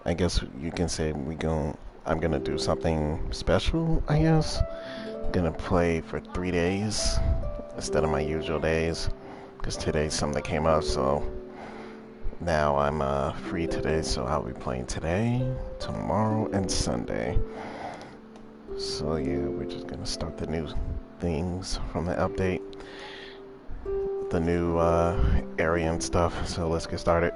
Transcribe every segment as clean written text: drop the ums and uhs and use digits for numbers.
I guess you can say I'm gonna do something special, I guess. Gonna play for 3 days instead of my usual days. Because today's something that came up, so now I'm free today, so I'll be playing today, tomorrow, and Sunday. So yeah, we're just gonna start the new things from the update. The new area and stuff, so let's get started.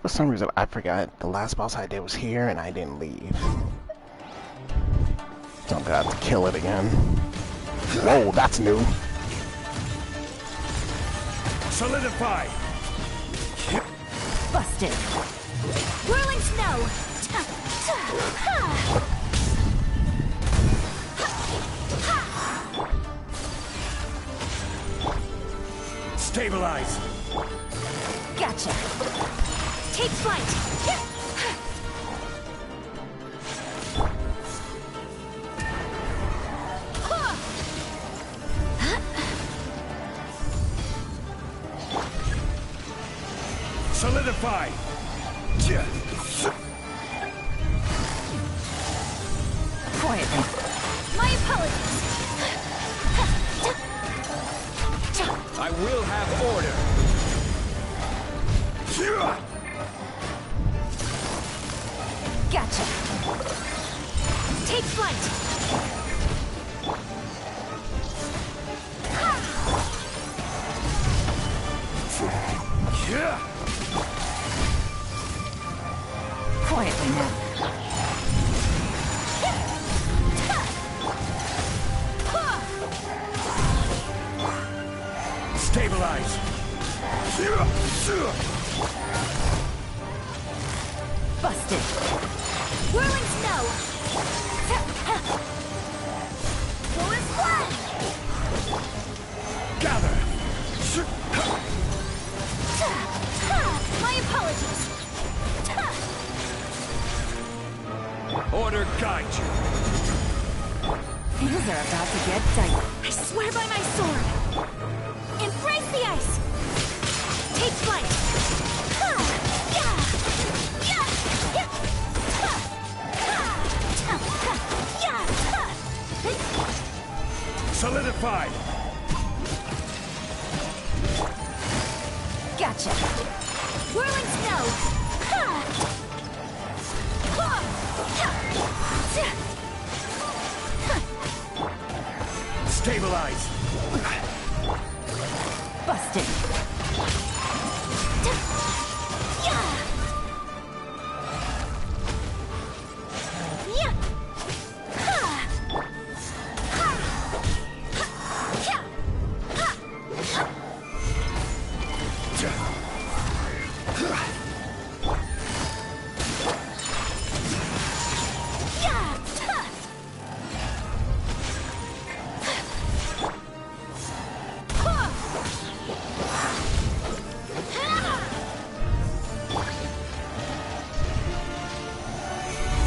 For some reason, I forgot the last boss I did was here, and I didn't leave. So I'm gonna have to kill it again. Whoa, that's new. Solidify! Busted. Whirling snow. Stabilize! Gotcha. Take flight. Solidify! Quietly. My apologies. I will have order! Gotcha. Take flight. Quietly now. Stabilize! Busted. Whirling snow. Blow and splash. Gather! My apologies. Order guide you! Things are about to get dicey. I swear by my sword. Embrace the ice. Take flight. Solidify! Gotcha. Whirling snow. Stabilize! Busted.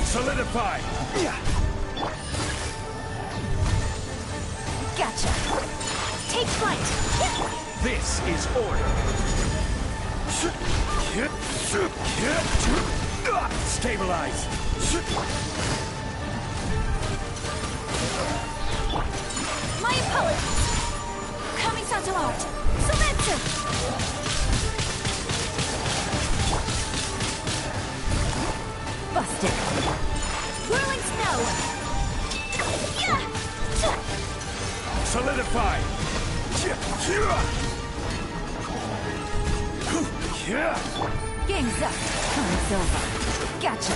Solidify! Gotcha. flight! This is order. Stabilize. My apologies! Coming to art! Surrender! Busted! Whirling snow! Yeah! Solidify. Game's up! Time's over! Gotcha!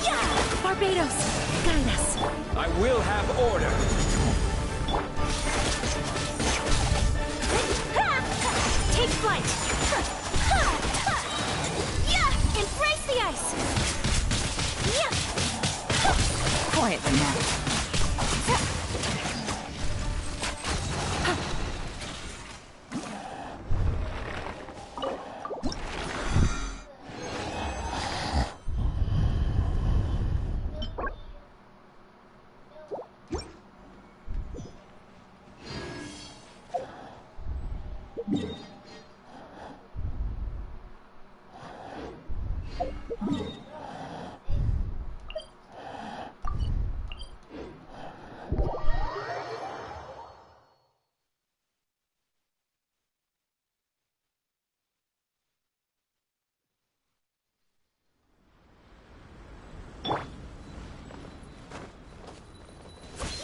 Yeah! Barbados! Guide us! I will have order. Take flight! Yeah! Embrace the ice! Yeah! Quietly now.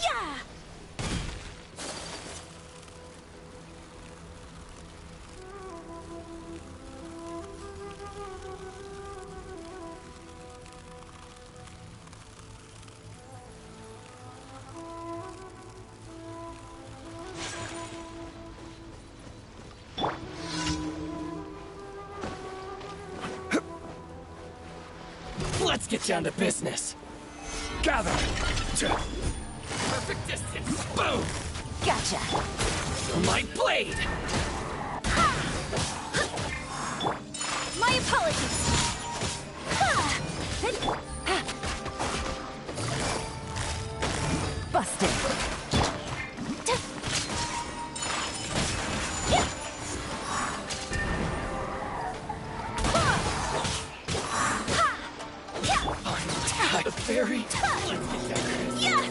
Yeah! Let's get down to business. Gather. Perfect distance. Boom. Gotcha! My blade. My apologies! Busted! The fairy. Yeah!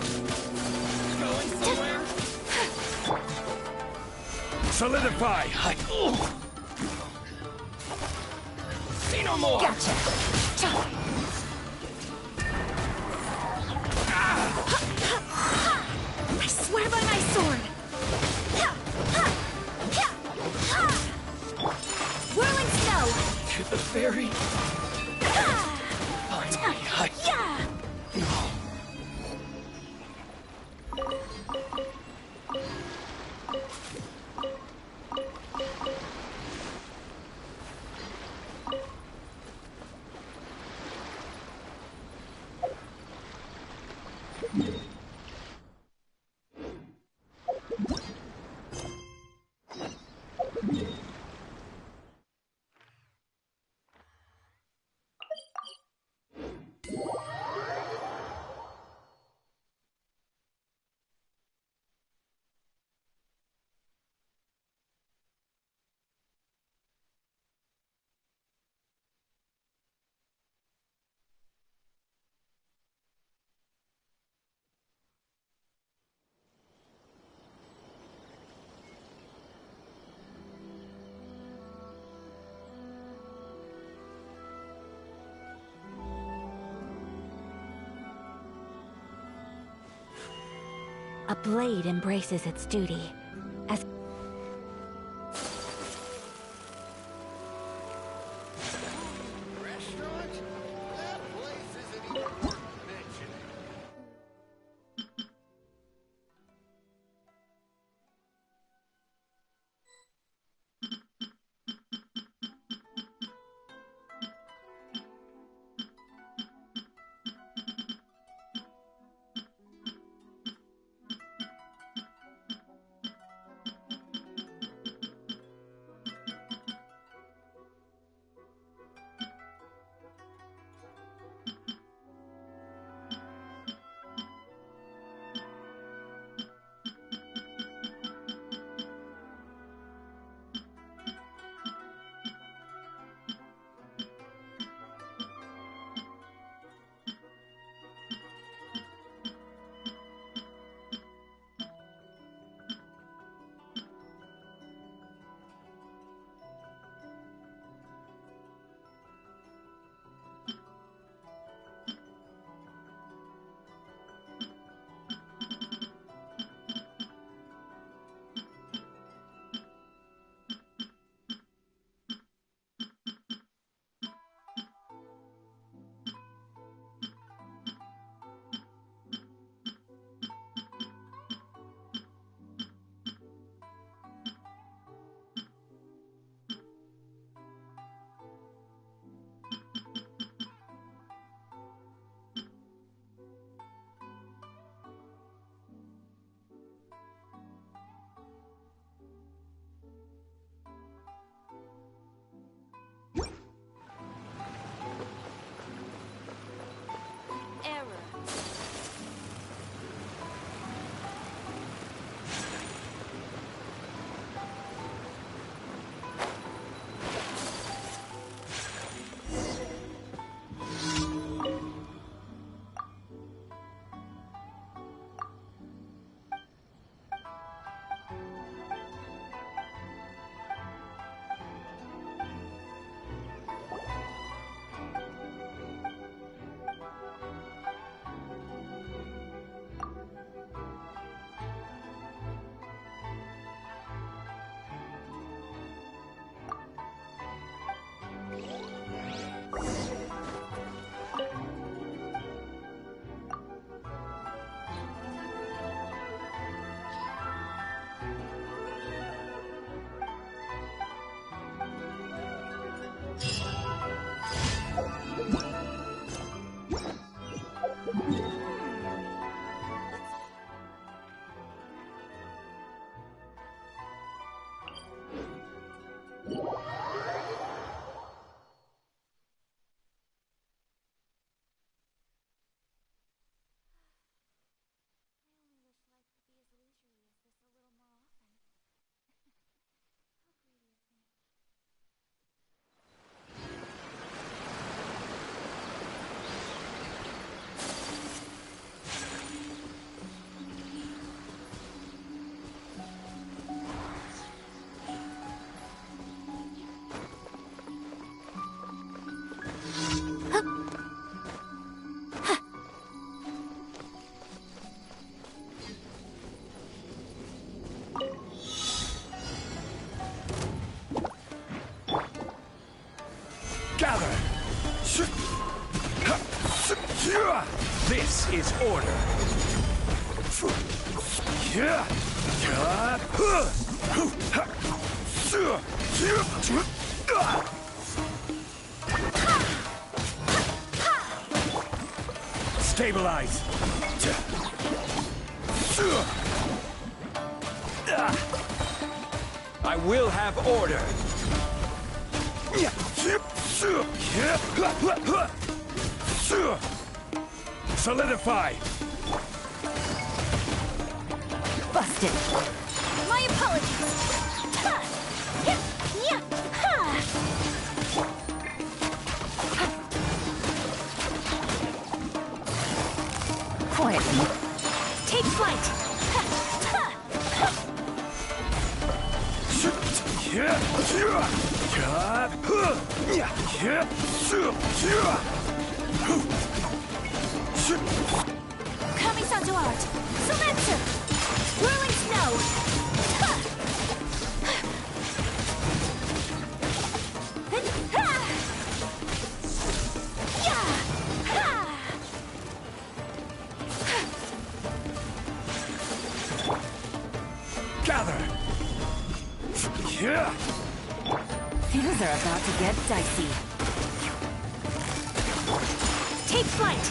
Going somewhere. Solidify. See no more. Gotcha! I swear by my sword! Whirling snow! To the fairy. Finally, Yeah! A blade embraces its duty. As Restaurant? That place isn't even worth mentioning. order. Stabilize. I will have order. Solidify. Busted. My apologies. Ha! Yeah! Yeah! Ha! Quietly. Take flight. Ha! Ha! Kami-san's art. Silencer. Whirling snow. Ha! Ha! Yeah! Ha! Gather. Things are about to get dicey. Take flight.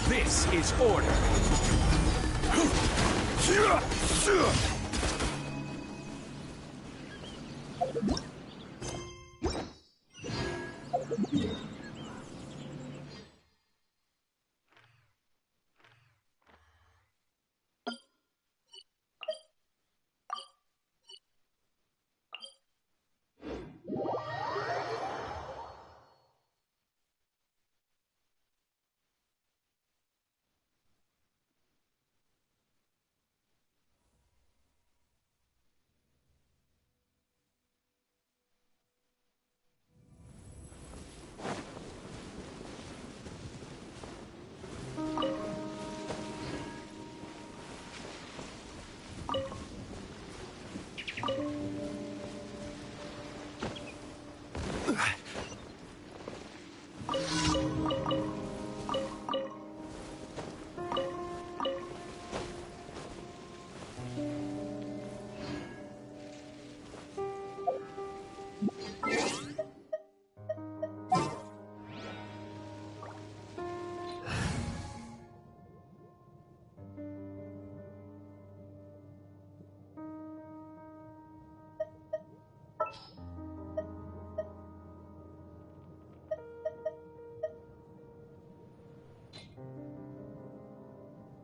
This is order.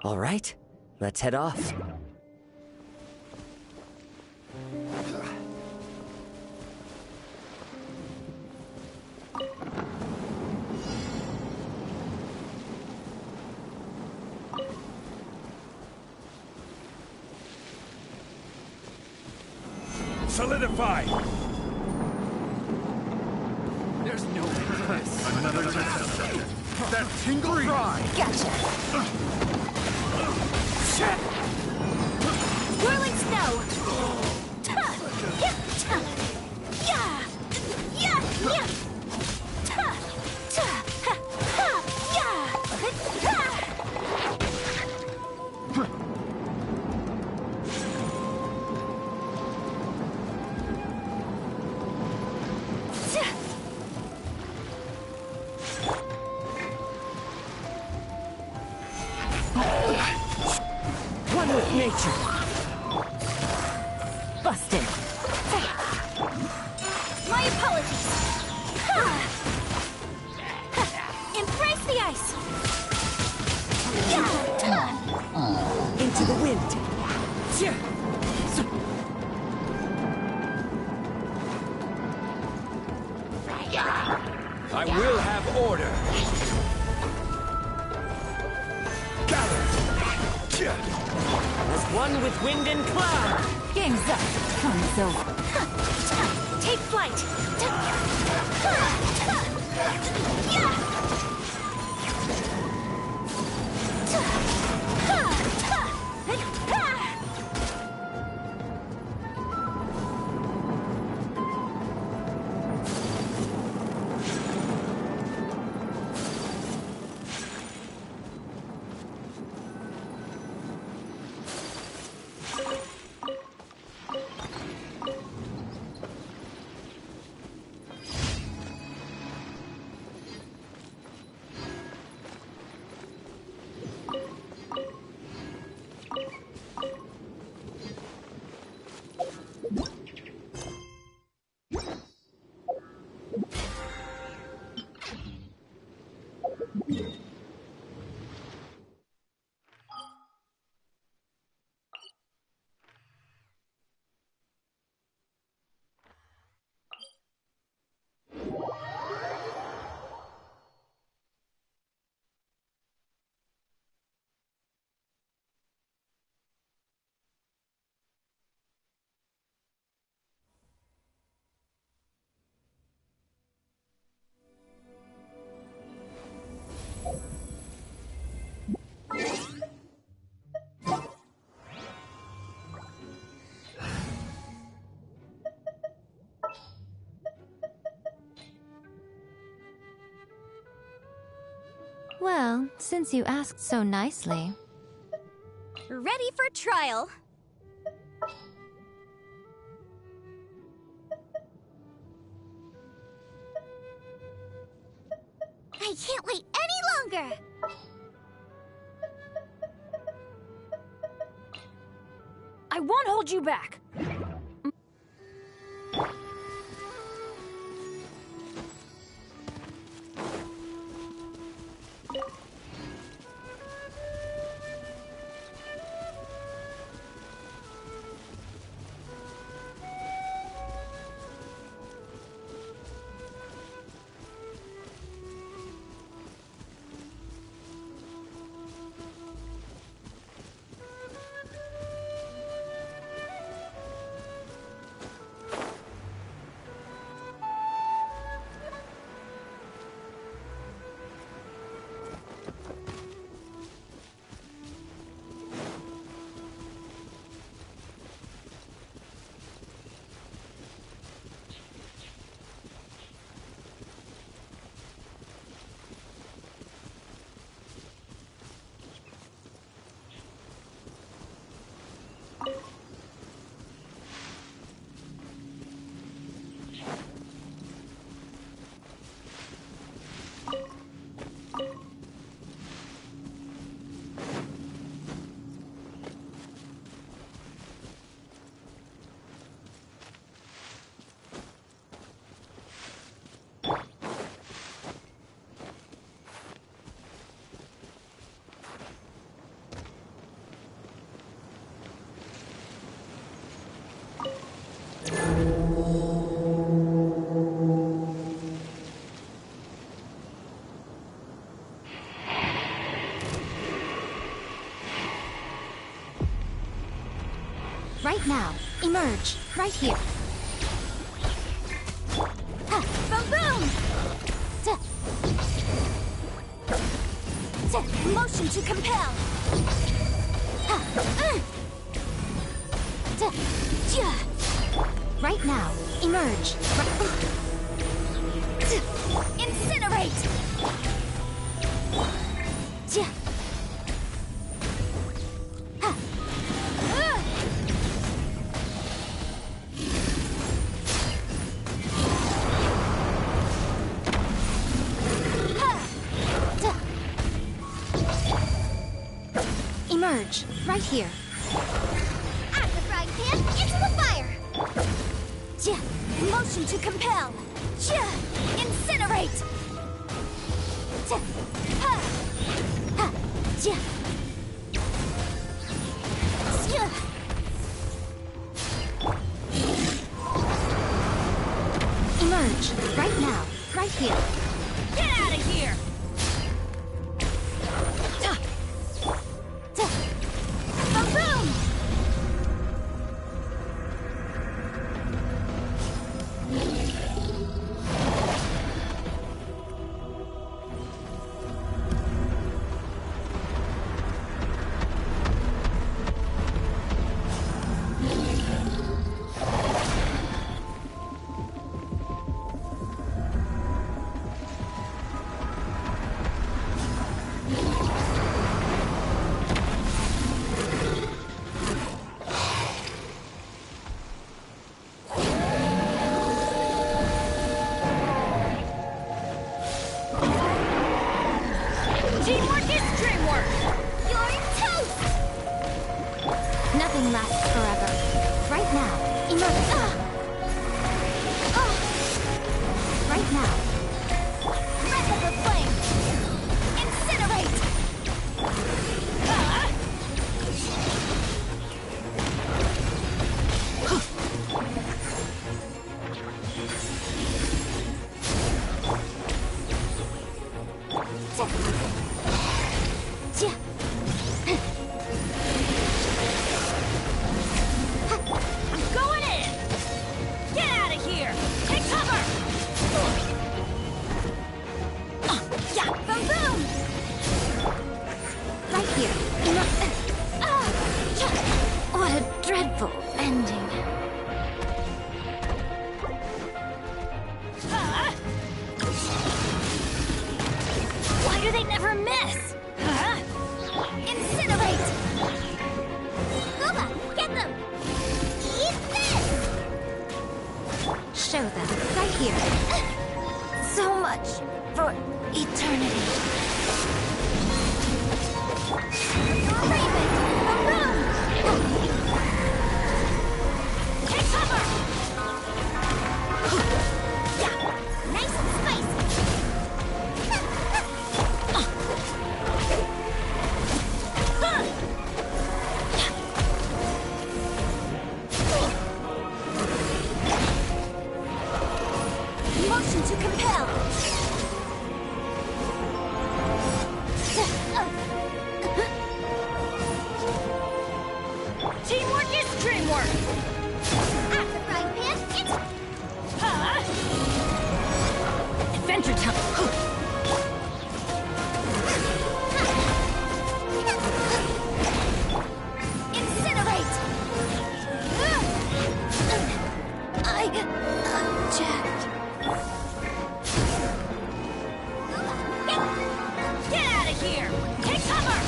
All right, let's head off. Solidify. There's no way to this. Another test. That tingle fry. Gotcha. Whirling snow. Ta! Yeah! Ta! Yeah! Yeah! Yeah! Ta! Ta! Ha! Ha! Yeah! Ha! One with nature. Busted. My apologies. Ha! Ha! Embrace the ice. Yeah! Ta! Into the wind. I will have order. Gather. As one with wind and cloud. Game's up. Time's over. Ha! Ta! Take flight. Ta! Ha! Ta! Yeah! Ta! Ha! Ta! Ha! Well, since you asked so nicely. Ready for trial. I can't wait any longer! I won't hold you back. Right now, emerge, right here. Ha! Boom boom! Motion to compel! Ha! Right now, emerge. Incinerate! Emerge, right here. At the frying pan, into the fire! Motion to compel! Incinerate! Emerge, right now, right here. Get out of here! Boom! Teamwork is dreamwork! You're toast! Nothing lasts forever. Right now, emerge. Right now. Red pepper flame! Incinerate! I'm going in! Get out of here! Take cover! Yeah, boom boom! Right here. What a dreadful ending. Why do they never miss? much for eternity. Raven, maroon! Take cover! Yeah, nice and spicy. Motion to compel. Teamwork is dreamwork. At the frying pan, it's adventure time. Incinerate. I object. Get out of here! Take cover!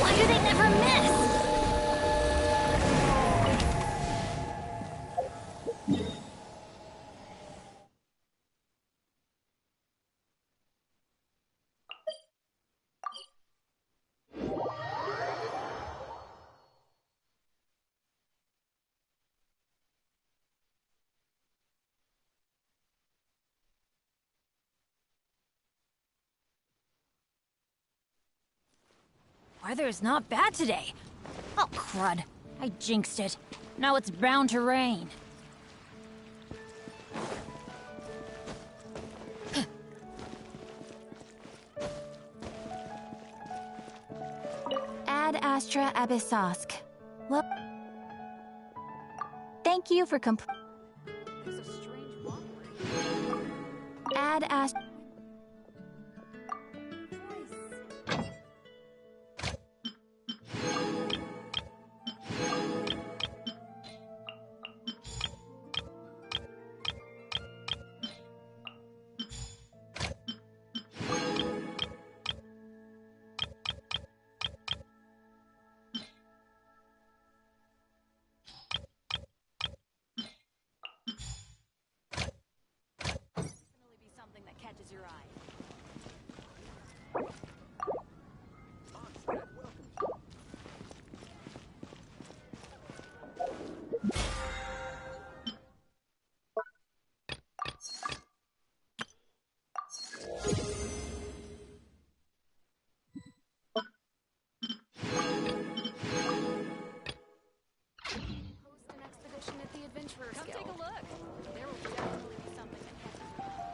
Why do they never miss? Weather is not bad today. Oh, crud. I jinxed it. Now it's bound to rain. Ad Astra Abyssosk. Well, thank you for There's a strange robbery. Ad Astra. Catches your eye. Host an expedition at the Adventurers Guild. Come take a look. There will definitely be something that catches your eye.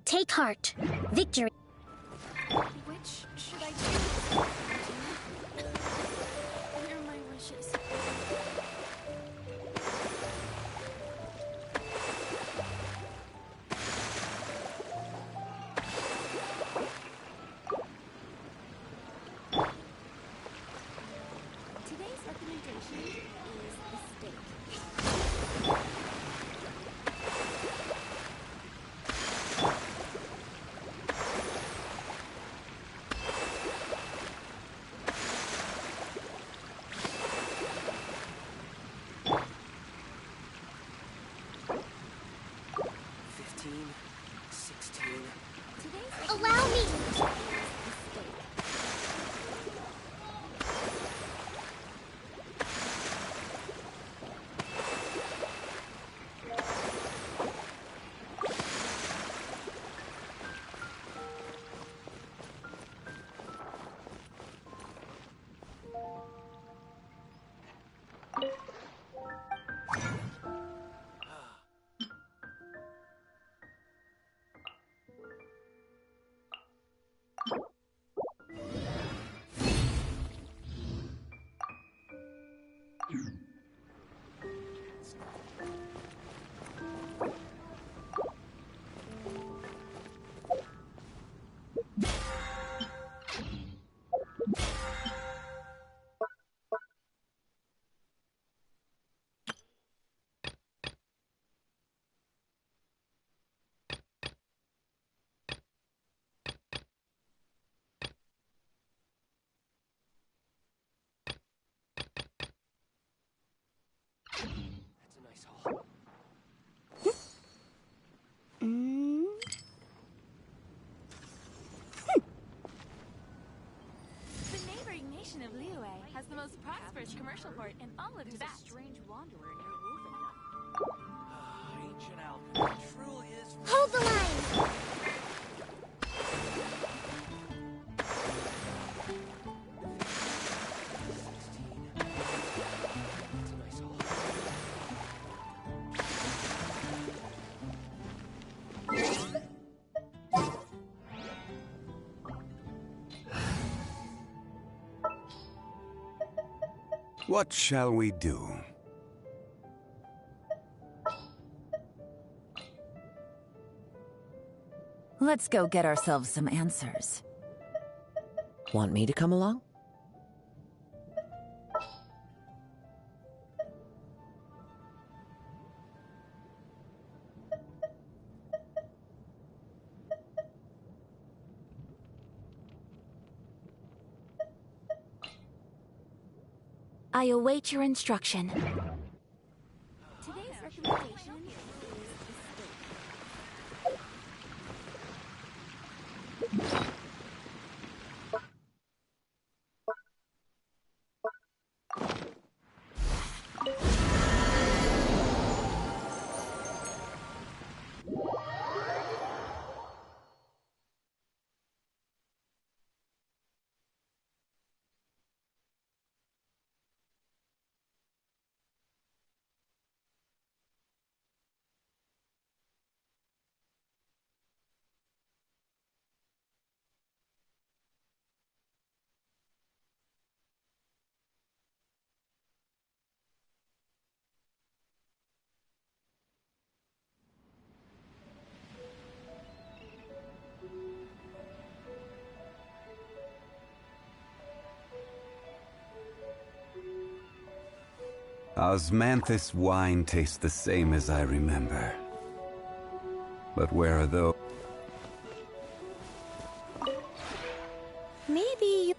Take heart. Victory. Which should I choose? What are my wishes? Today's recommendation is the steak. The neighboring nation of Liyue has the most prosperous commercial port in all of Tibet. Strange wanderer near Ancient Alpha truly is. Hold the line! What shall we do? Let's go get ourselves some answers. Want me to come along? I await your instruction. Today's recommendation Osmanthus wine tastes the same as I remember. But where are those? maybe you...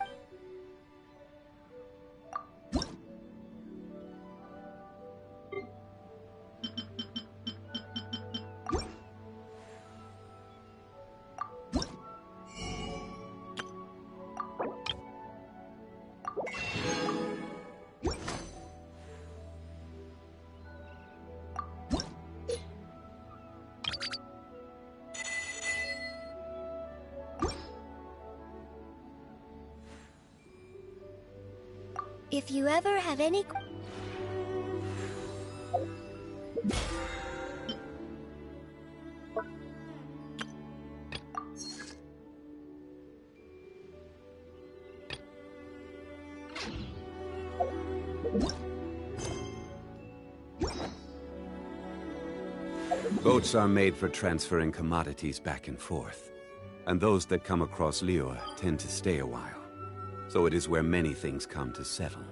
If you ever have any... Boats are made for transferring commodities back and forth. And those that come across Liyue tend to stay a while. So it is where many things come to settle.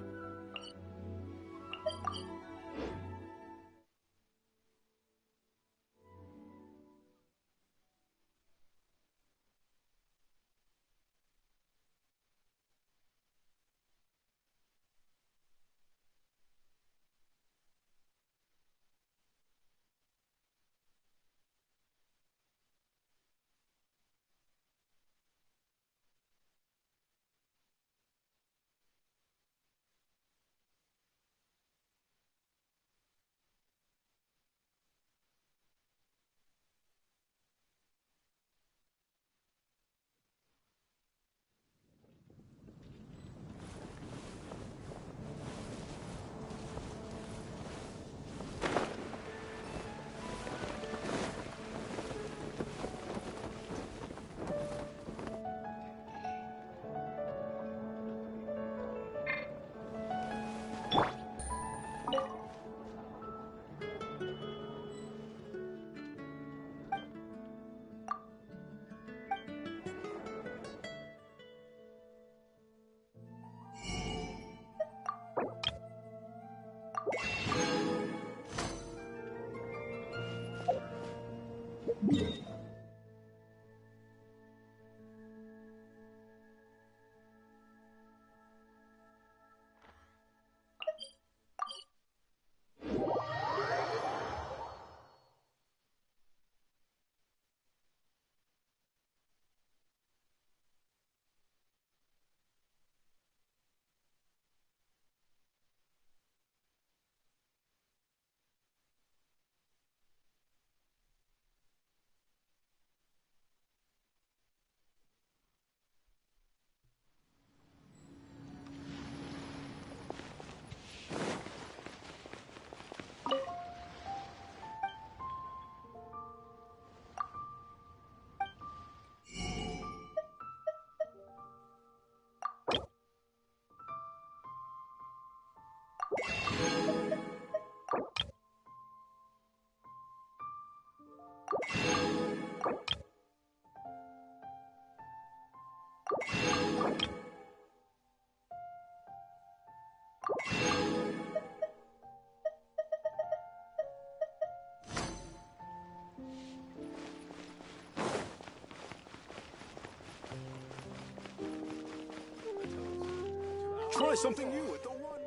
Try something new at the one.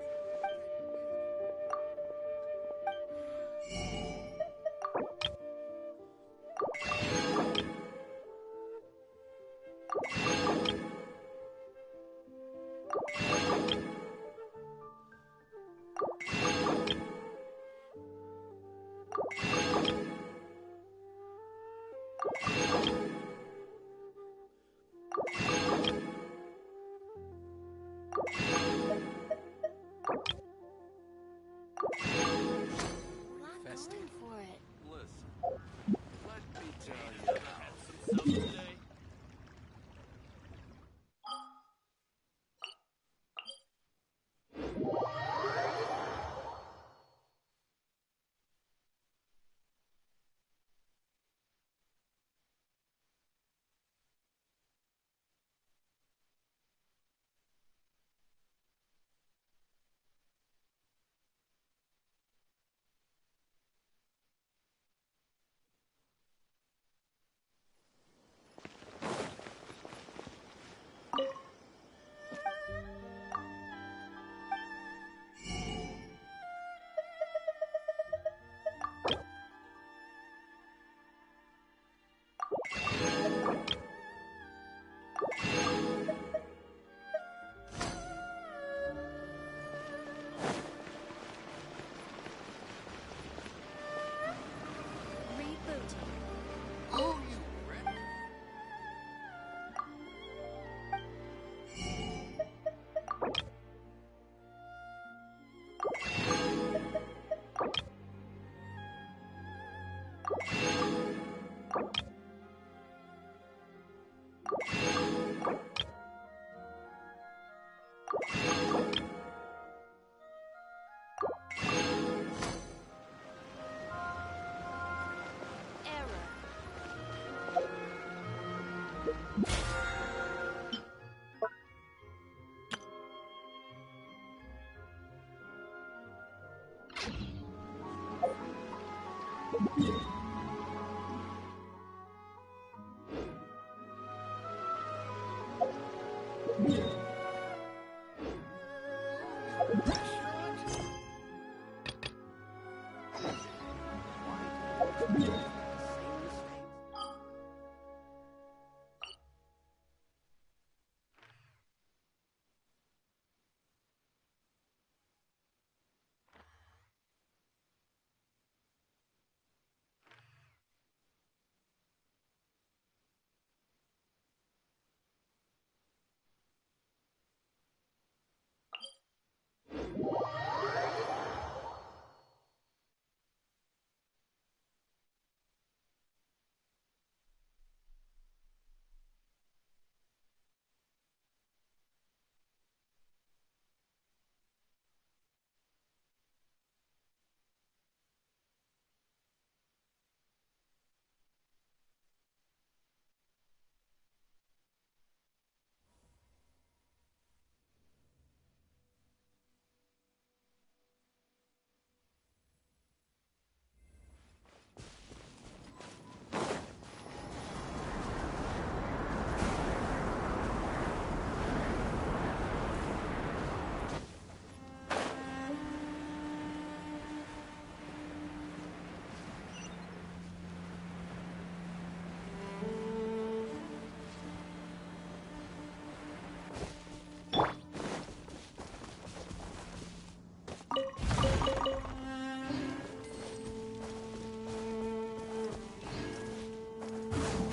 Festive. For it. Listen, let me tell you, I had some soap today. Reboot. Oh, you wreck. Error.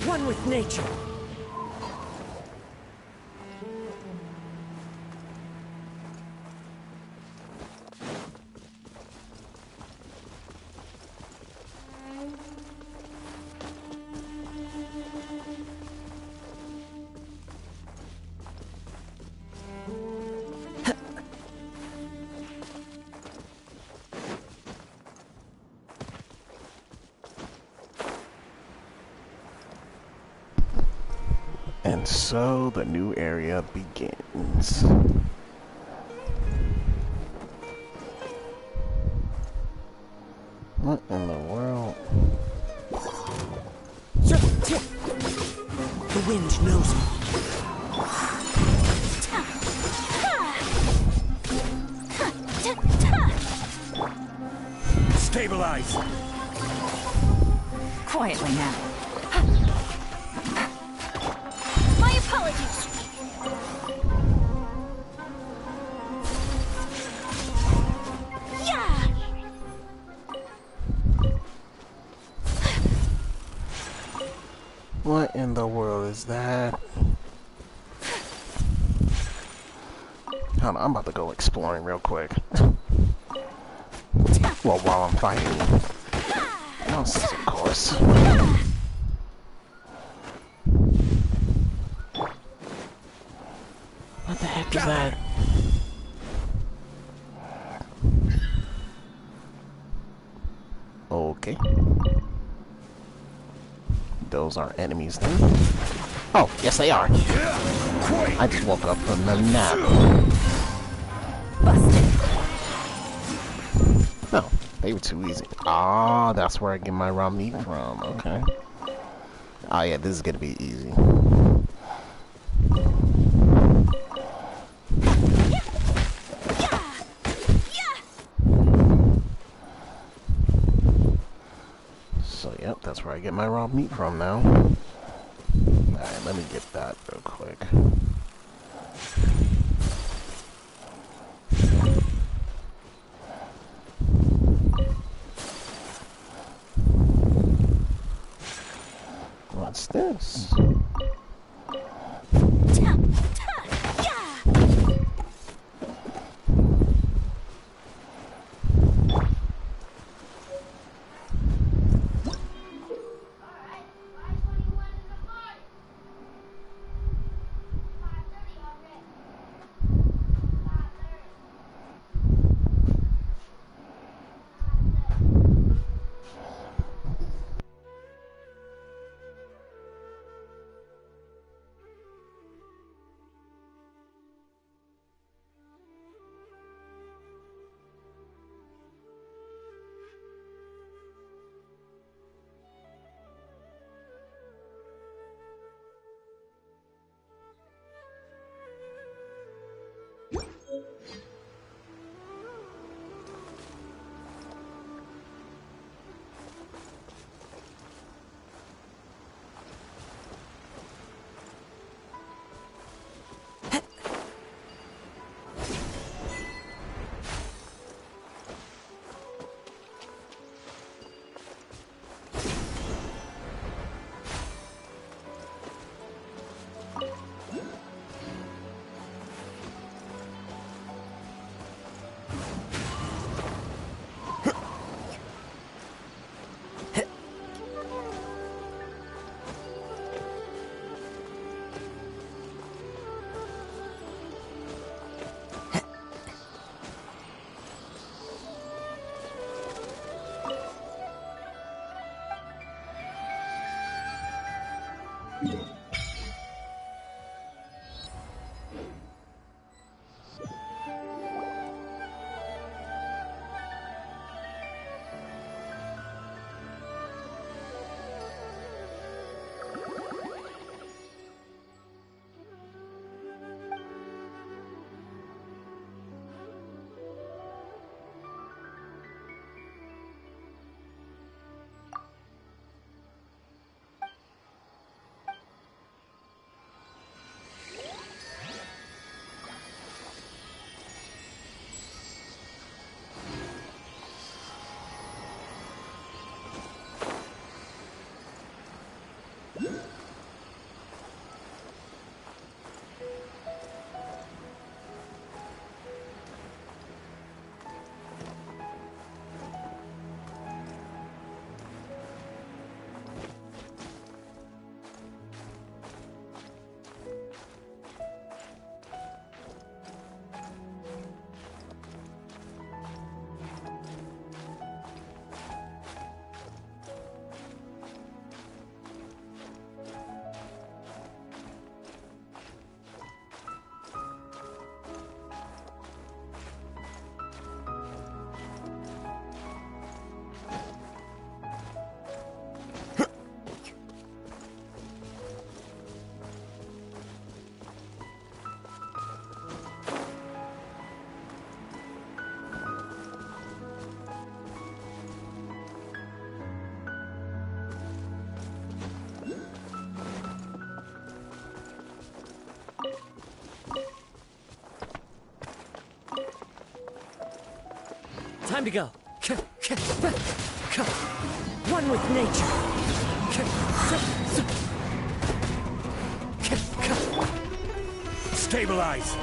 One with nature. And so the new area begins. What in the world? The wind knows me. Stabilize! Quietly now. My apologies. Yeah. What in the world is that? Hold on, I'm about to go exploring real quick. Well, while I'm fighting. Yes, of course. What the heck is that? Okay. Those are enemies then. Oh, yes they are. I just woke up from the nap. Busted. No, they were too easy. Ah, that's where I get my raw meat from. Okay. Oh yeah, this is gonna be easy. So yep, that's where I get my raw meat from now. Alright, let me get that real quick. What's this? Time to go. One with nature. Stabilize.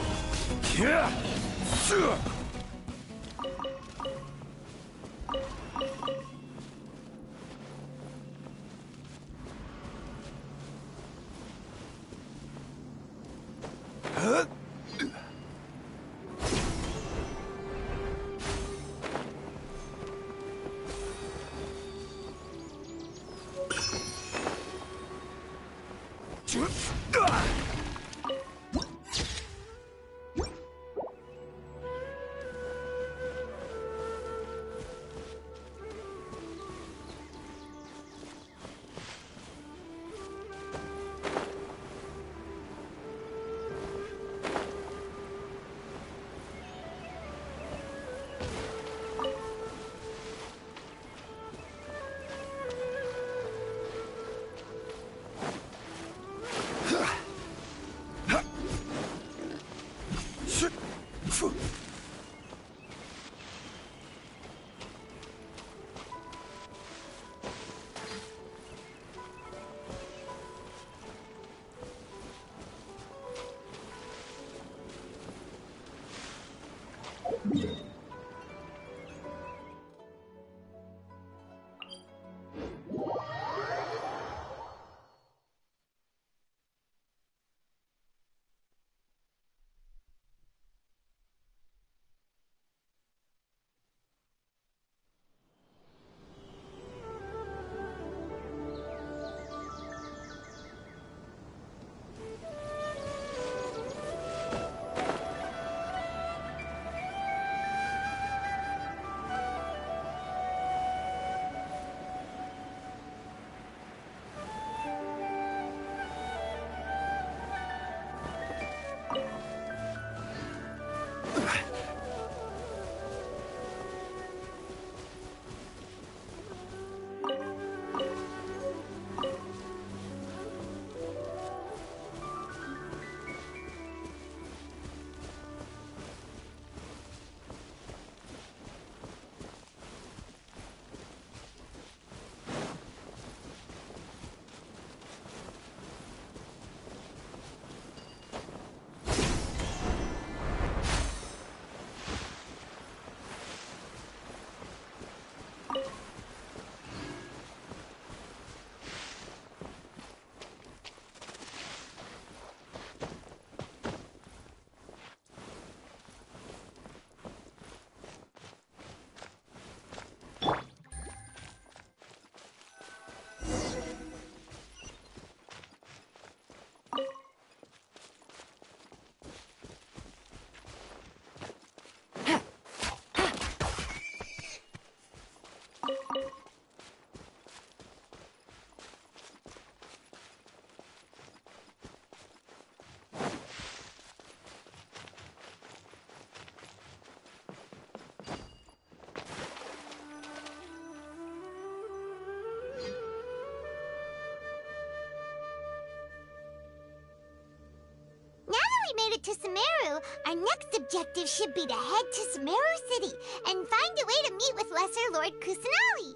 To Sumeru, our next objective should be to head to Sumeru City and find a way to meet with Lesser Lord Kusanali.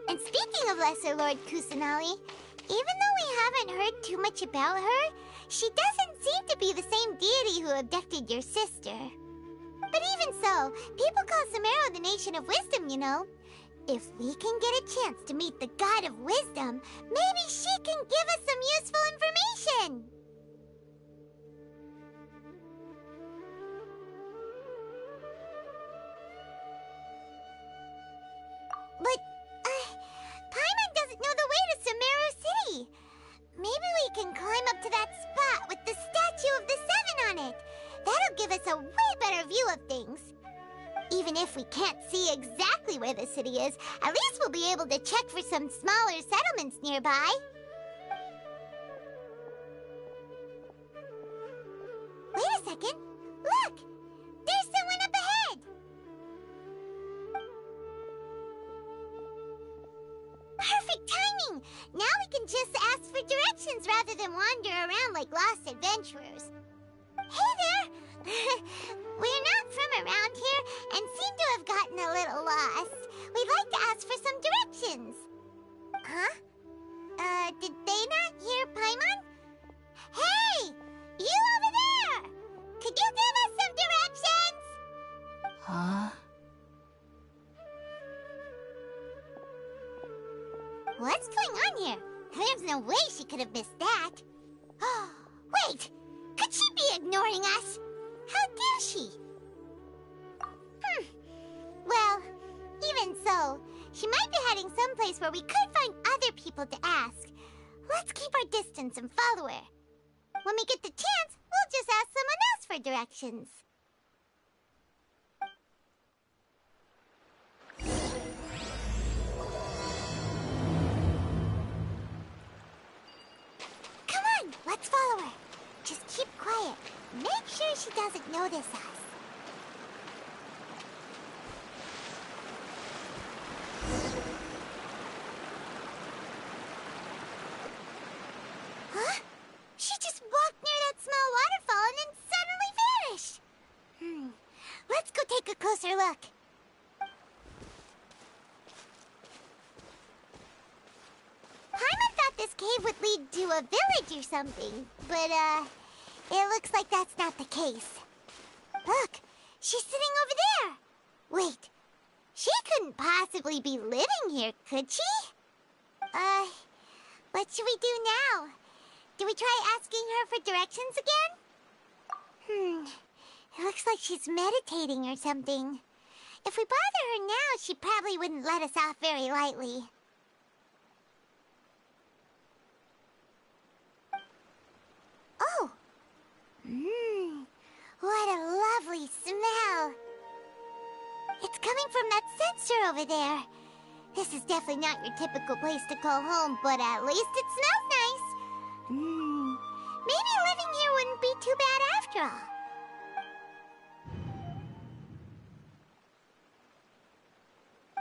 And speaking of Lesser Lord Kusanali, even though we haven't heard too much about her, she doesn't seem to be the same deity who abducted your sister. But even so, people call Sumeru the Nation of Wisdom, you know. If we can get a chance to meet the God of Wisdom, maybe she can give us some useful information. But, Paimon doesn't know the way to Sumeru City. Maybe we can climb up to that spot with the statue of the Seven on it. That'll give us a way better view of things. Even if we can't see exactly where the city is, at least we'll be able to check for some smaller settlements nearby. Wait a second. Look! There's someone up ahead! Perfect timing! Now we can just ask for directions rather than wander around like lost adventurers. Hey there! We're not from around here and seem to have gotten a little lost. We'd like to ask for some directions. Huh? Did they not hear Paimon? Hey! You over there! Could you give us some directions? Huh? What's going on here? There's no way she could have missed that. Wait! Could she be ignoring us? How dare she? Well, even so, she might be heading someplace where we could find other people to ask. Let's keep our distance and follow her. When we get the chance, we'll just ask someone else for directions. Come on, let's follow her. Just keep quiet. Make sure she doesn't notice us. Huh? She just walked near that small waterfall and then suddenly vanished. Let's go take a closer look. Paimon thought this cave would lead to a village or something, but, it looks like that's not the case. Look, she's sitting over there. Wait, she couldn't possibly be living here, could she? What should we do now? Do we try asking her for directions again? It looks like she's meditating or something. If we bother her now, she probably wouldn't let us off very lightly. Oh! What a lovely smell! It's coming from that sensor over there. This is definitely not your typical place to call home, but at least it smells nice. Maybe living here wouldn't be too bad after all.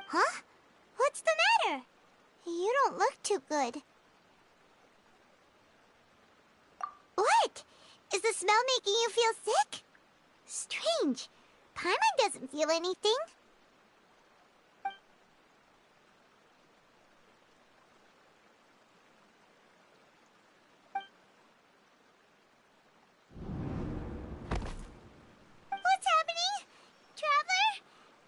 Huh? What's the matter? You don't look too good. What? Is the smell making you feel sick? Strange. Paimon doesn't feel anything. What's happening? Traveler?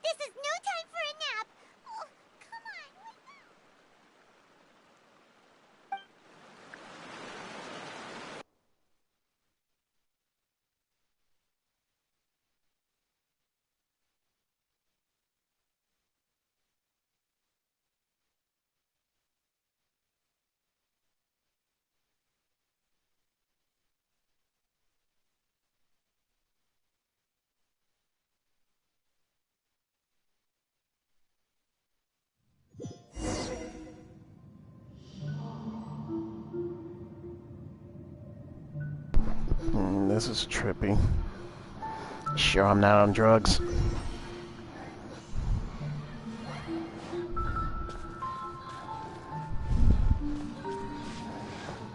This is no time for a nap. Oh, come on, wake up. This is trippy. Sure I'm not on drugs?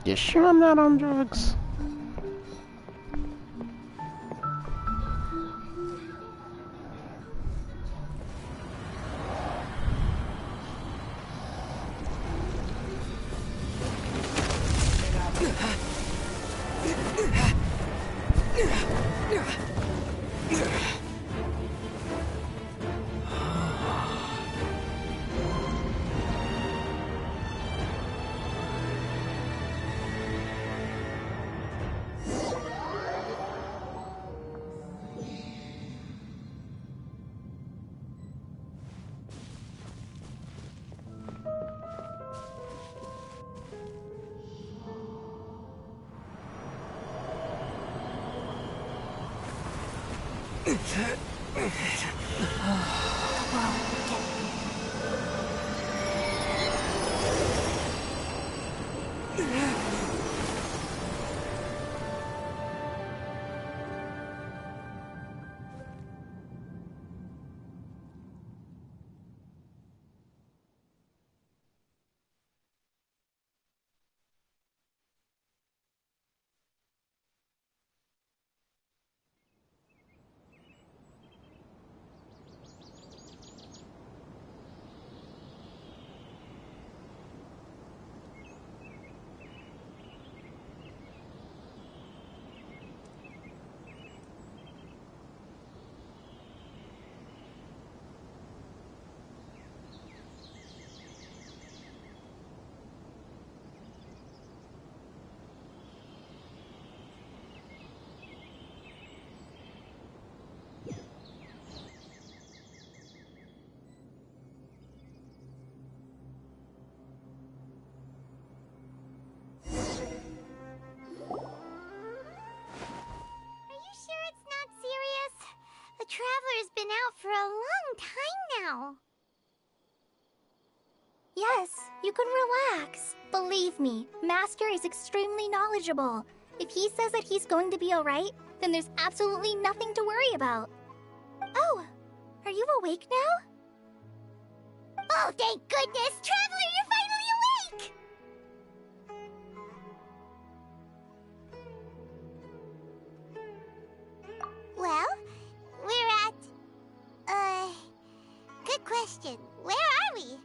You sure I'm not on drugs? out for a long time now. Yes, you can relax. Believe me, Master is extremely knowledgeable. If he says that he's going to be alright, then there's absolutely nothing to worry about. Oh, are you awake now? Oh, thank goodness! Traveler, you're finally awake! Well, we're at... Good question. Where are we?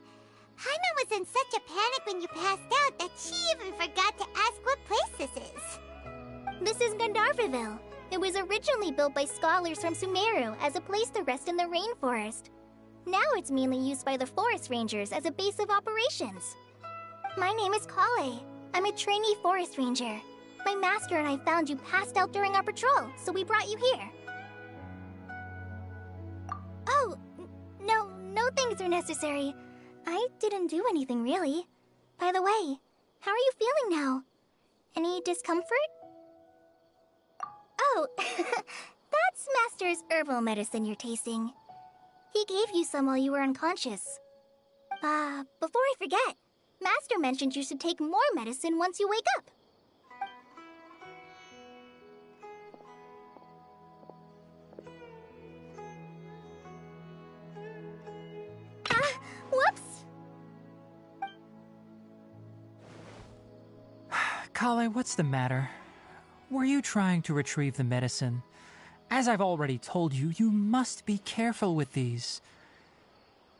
Paimon was in such a panic when you passed out that she even forgot to ask what place this is. This is Gandharvaville. It was originally built by scholars from Sumeru as a place to rest in the rainforest. Now it's mainly used by the forest rangers as a base of operations. My name is Kale. I'm a trainee forest ranger. My master and I found you passed out during our patrol, so we brought you here. Oh, no things are necessary. I didn't do anything really. By the way, how are you feeling now? Any discomfort? Oh, that's Master's herbal medicine you're tasting. He gave you some while you were unconscious. Before I forget, Master mentioned you should take more medicine once you wake up. Whoops! Kale, what's the matter? Were you trying to retrieve the medicine? As I've already told you, you must be careful with these.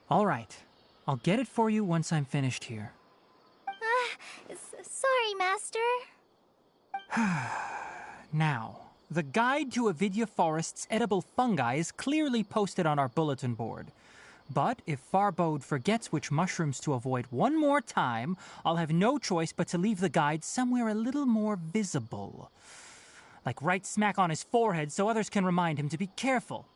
All right, I'll get it for you once I'm finished here. Sorry, Master. Now, the guide to Avidya Forest's edible fungi is clearly posted on our bulletin board. But if Farbode forgets which mushrooms to avoid one more time, I'll have no choice but to leave the guide somewhere a little more visible. Like right smack on his forehead so others can remind him to be careful.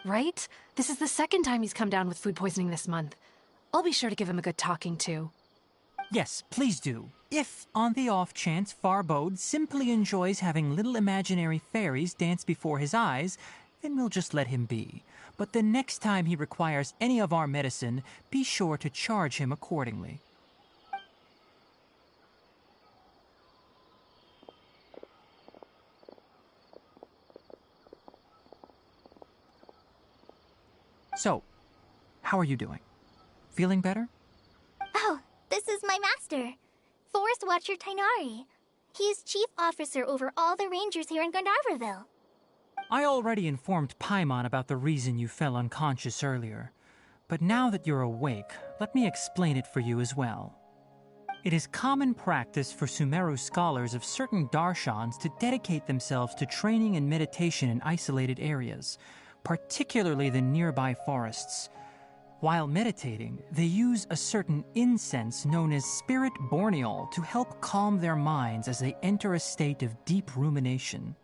Right? This is the second time he's come down with food poisoning this month. I'll be sure to give him a good talking to. Yes, please do. If, on the off chance, Farbode simply enjoys having little imaginary fairies dance before his eyes, then we'll just let him be. But the next time he requires any of our medicine, be sure to charge him accordingly. So, how are you doing? Feeling better? Oh, this is my master, Forest Watcher Tainari. He is chief officer over all the rangers here in Gandharvaville. I already informed Paimon about the reason you fell unconscious earlier. But now that you're awake, let me explain it for you as well. It is common practice for Sumeru scholars of certain darshans to dedicate themselves to training and meditation in isolated areas, particularly the nearby forests. While meditating, they use a certain incense known as spirit borneol to help calm their minds as they enter a state of deep rumination.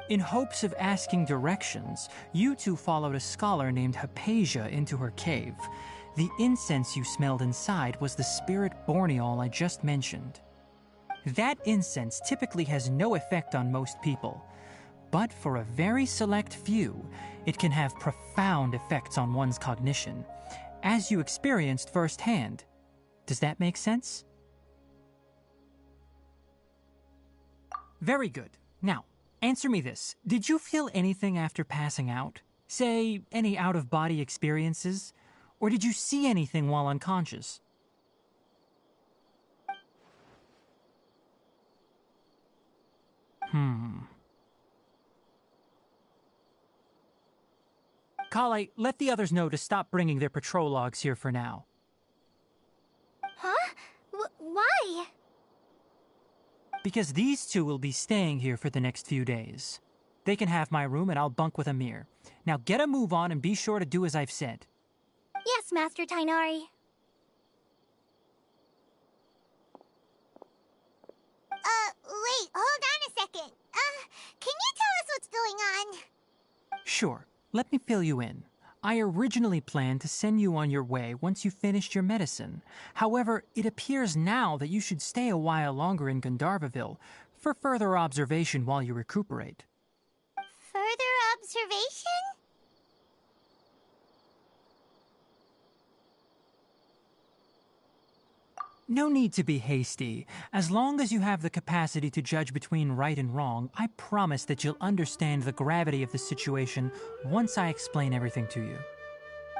In hopes of asking directions, you two followed a scholar named Hypatia into her cave. The incense you smelled inside was the spirit borneol I just mentioned. That incense typically has no effect on most people, but for a very select few, it can have profound effects on one's cognition, as you experienced firsthand. Does that make sense? Very good. Now, answer me this. Did you feel anything after passing out? Say, any out-of-body experiences? Or did you see anything while unconscious? Kale, let the others know to stop bringing their patrol logs here for now. Huh? Why? Because these two will be staying here for the next few days. They can have my room and I'll bunk with Amir. Now get a move on and be sure to do as I've said. Yes, Master Tainari. Wait, hold on a second. Can you tell us what's going on? Sure, let me fill you in. I originally planned to send you on your way once you finished your medicine. However, it appears now that you should stay a while longer in Gandharvaville for further observation while you recuperate. Further observation? No need to be hasty. As long as you have the capacity to judge between right and wrong, I promise that you'll understand the gravity of the situation once I explain everything to you.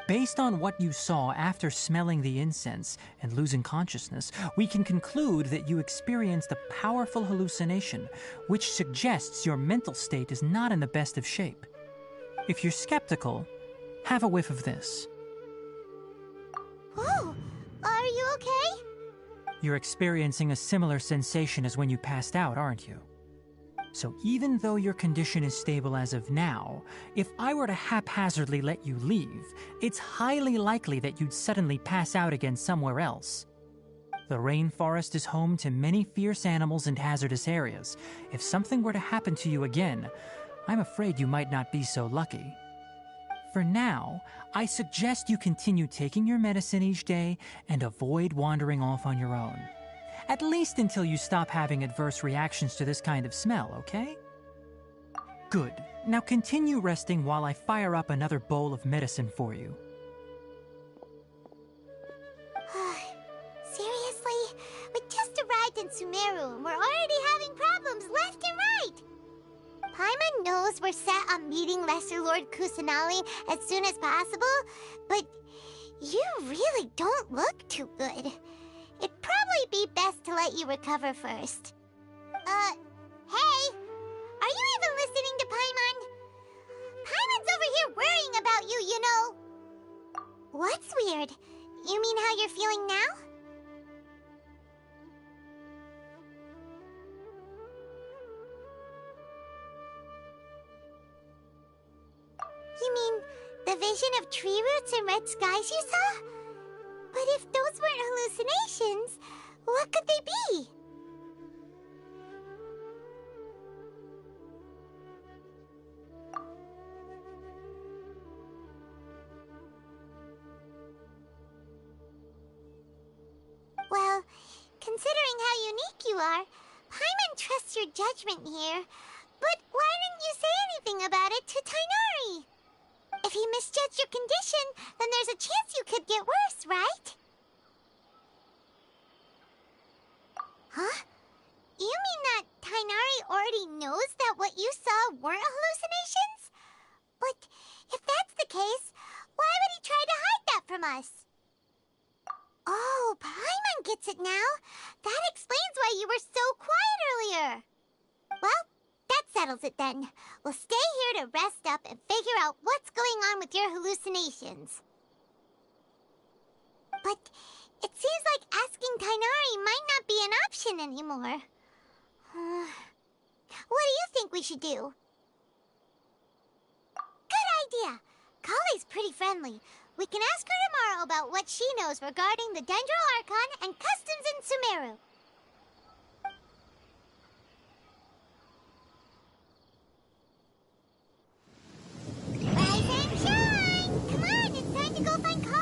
Based on what you saw after smelling the incense and losing consciousness, we can conclude that you experienced a powerful hallucination, which suggests your mental state is not in the best of shape. If you're skeptical, have a whiff of this. Oh, are you okay? You're experiencing a similar sensation as when you passed out, aren't you? So even though your condition is stable as of now, if I were to haphazardly let you leave, it's highly likely that you'd suddenly pass out again somewhere else. The rainforest is home to many fierce animals and hazardous areas. If something were to happen to you again, I'm afraid you might not be so lucky. For now, I suggest you continue taking your medicine each day and avoid wandering off on your own. At least until you stop having adverse reactions to this kind of smell, okay? Good. Now continue resting while I fire up another bowl of medicine for you. Seriously? We just arrived in Sumeru and we're already having problems left and right! Paimon knows we're set on meeting Lesser Lord Kusanali as soon as possible, but you really don't look too good. It'd probably be best to let you recover first. Hey! Are you even listening to Paimon? Paimon's over here worrying about you, you know. What's weird? You mean how you're feeling now? You mean the vision of tree roots and red skies you saw? But if those weren't hallucinations, what could they be? Well, considering how unique you are, Paimon trusts your judgment here. But why didn't you say anything about it to Tighnari? If he misjudged your condition, then there's a chance you could get worse, right? Huh? You mean that Tighnari already knows that what you saw weren't hallucinations? But if that's the case, why would he try to hide that from us? Oh, Paimon gets it now. That explains why you were so quiet earlier. Well, that settles it then. We'll stay here to rest up and figure out what's going on with your hallucinations. But it seems like asking Tighnari might not be an option anymore. What do you think we should do? Good idea. Kale's pretty friendly. We can ask her tomorrow about what she knows regarding the Dendro Archon and customs in Sumeru. Rise and shine! Come on, it's time to go find Kale!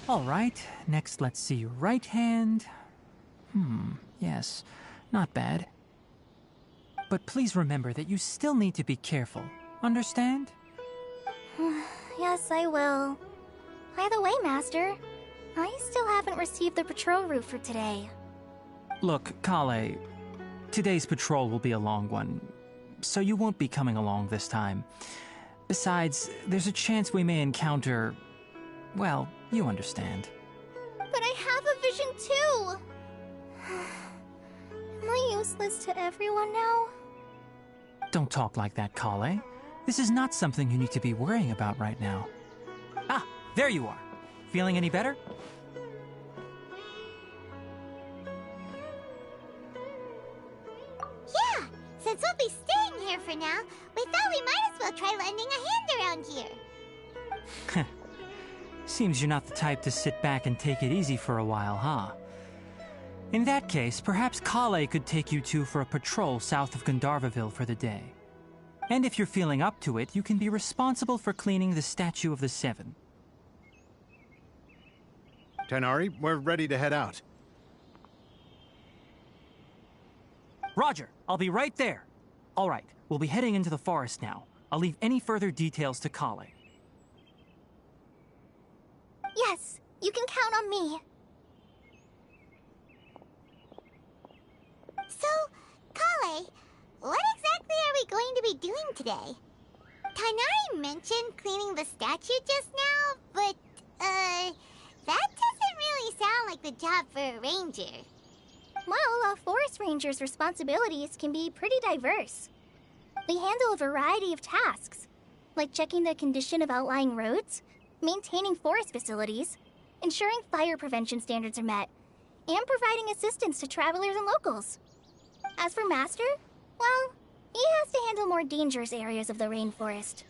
All right, next let's see your right hand. Yes, not bad. But please remember that you still need to be careful. Understand? Yes, I will. By the way, Master, I still haven't received the patrol route for today. Look, Kale, today's patrol will be a long one, so you won't be coming along this time. Besides, there's a chance we may encounter... well, you understand. But I have a vision too! Am I useless to everyone now? Don't talk like that, Kale. This is not something you need to be worrying about right now. Ah, there you are. Feeling any better? Yeah! Since we'll be staying here for now, we thought we might as well try lending a hand around here. Seems you're not the type to sit back and take it easy for a while, huh? In that case, perhaps Kale could take you two for a patrol south of Gandharvaville for the day. And if you're feeling up to it, you can be responsible for cleaning the Statue of the Seven. Tighnari, we're ready to head out. Roger, I'll be right there. All right, we'll be heading into the forest now. I'll leave any further details to Kale. Yes, you can count on me. So, Kale, what exactly are we going to be doing today? Tighnari mentioned cleaning the statue just now, but, that doesn't really sound like the job for a ranger. Well, a forest ranger's responsibilities can be pretty diverse. They handle a variety of tasks, like checking the condition of outlying roads, maintaining forest facilities, ensuring fire prevention standards are met, and providing assistance to travelers and locals. As for Master, well, he has to handle more dangerous areas of the rainforest.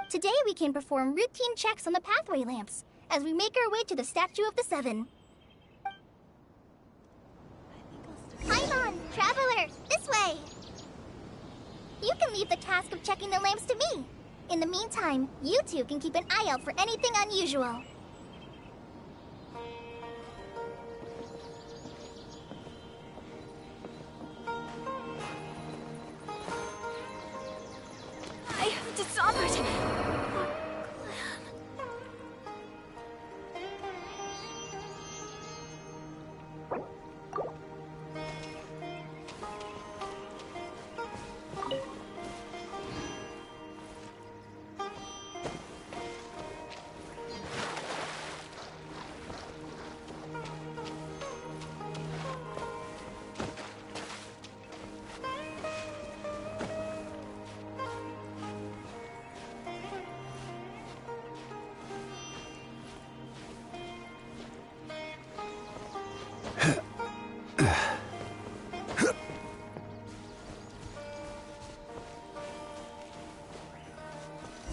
Today we can perform routine checks on the pathway lamps as we make our way to the Statue of the Seven. Paimon, traveler, this way! You can leave the task of checking the lamps to me. In the meantime, you two can keep an eye out for anything unusual. I have dishonored.